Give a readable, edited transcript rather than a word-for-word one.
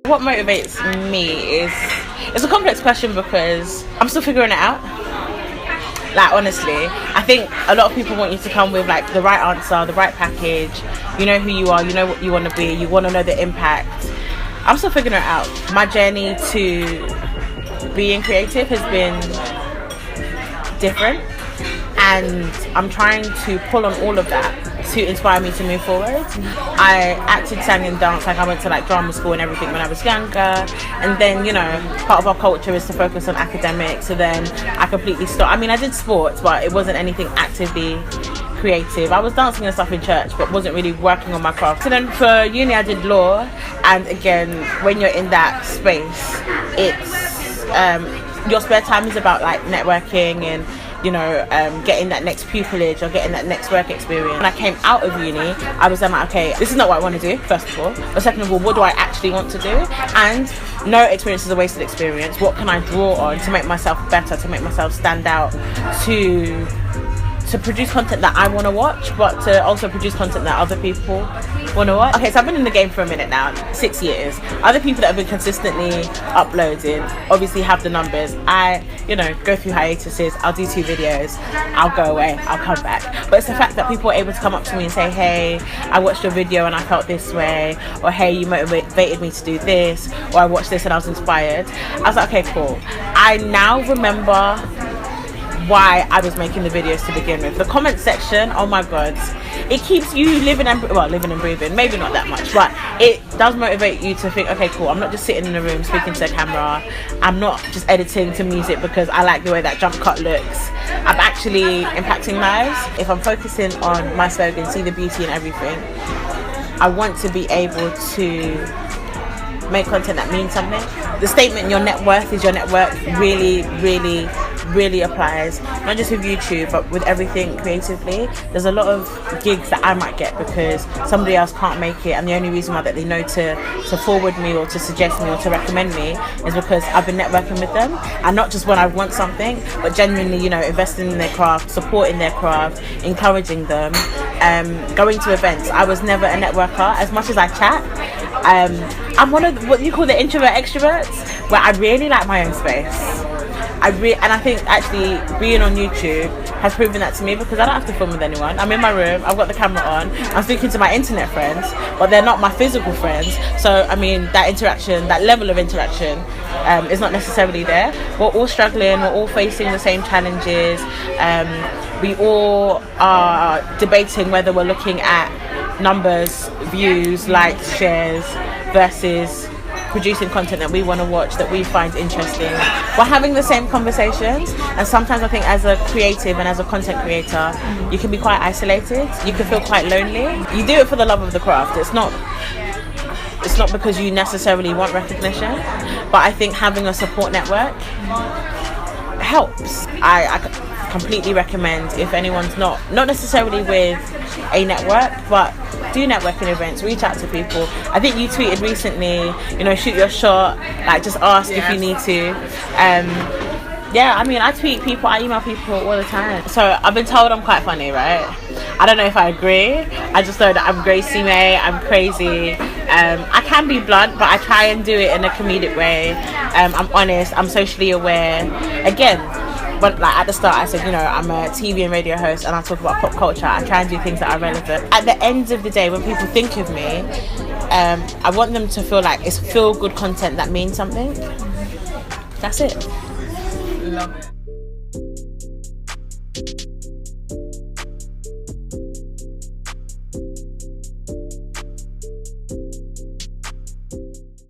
What motivates me is, it's a complex question because I'm still figuring it out. Like, honestly, I think a lot of people want you to come with like the right answer, the right package. You know who you are, you know what you want to be, you want to know the impact. I'm still figuring it out. My journey to being creative has been different, and I'm trying to pull on all of that to inspire me to move forward. I acted, sang and danced, like I went to like drama school and everything when I was younger, and then, you know, part of our culture is to focus on academics, so then I completely stopped. I mean, I did sports, but it wasn't anything actively creative. I was dancing and stuff in church, but wasn't really working on my craft. So then for uni I did law, and again, when you're in that space, it's your spare time is about like networking and, you know, getting that next pupillage or getting that next work experience. When I came out of uni, I was then like, okay, this is not what I want to do, first of all. But second of all, what do I actually want to do? And no experience is a wasted experience. What can I draw on to make myself better, to make myself stand out, to produce content that I want to watch, but to also produce content that other people want to watch. Okay, so I've been in the game for a minute now, 6 years. Other people that have been consistently uploading obviously have the numbers. I, you know, go through hiatuses, I'll do 2 videos, I'll go away, I'll come back. But it's the fact that people are able to come up to me and say, hey, I watched your video and I felt this way, or hey, you motivated me to do this, or I watched this and I was inspired. I was like, okay, cool. I now remember why I was making the videos to begin with. The comment section, oh my god, it keeps you living and breathing, maybe not that much, but it does motivate you to think, okay, cool, I'm not just sitting in a room speaking to a camera, I'm not just editing to music because I like the way that jump cut looks. I'm actually impacting lives. If I'm focusing on my slogan, see the beauty in everything, I want to be able to make content that means something. The statement, your net worth is your net worth, really applies, not just with YouTube but with everything creatively. There's a lot of gigs that I might get because somebody else can't make it, and the only reason why that they know to forward me or to suggest me or to recommend me is because I've been networking with them, and not just when I want something, but genuinely, you know, investing in their craft, supporting their craft, encouraging them, going to events. I was never a networker as much as I chat. I'm one of what you call the introvert extroverts, where I really like my own space. And I think actually being on YouTube has proven that to me, because I don't have to film with anyone. I'm in my room, I've got the camera on, I'm speaking to my internet friends, but they're not my physical friends. So I mean, that interaction, that level of interaction is not necessarily there. We're all struggling, we're all facing the same challenges. We all are debating whether we're looking at numbers, views, likes, shares versus producing content that we want to watch, that we find interesting. We're having the same conversations, and sometimes I think as a creative and as a content creator, you can be quite isolated, you can feel quite lonely. You do it for the love of the craft. It's not because you necessarily want recognition, but I think having a support network helps. I completely recommend, if anyone's not necessarily with a network, but do networking events, reach out to people. I think you tweeted recently, you know, shoot your shot, like just ask if you need to. Yeah, I mean, I tweet people, I email people all the time. So I've been told I'm quite funny, right? I don't know if I agree. I just know that I'm Gracey Mae, I'm crazy. I can be blunt, but I try and do it in a comedic way. I'm honest, I'm socially aware. Again, but like at the start I said, you know, I'm a TV and radio host and I talk about pop culture. I try and do things that are relevant. At the end of the day, when people think of me, I want them to feel like it's feel good content that means something. That's it. Love it.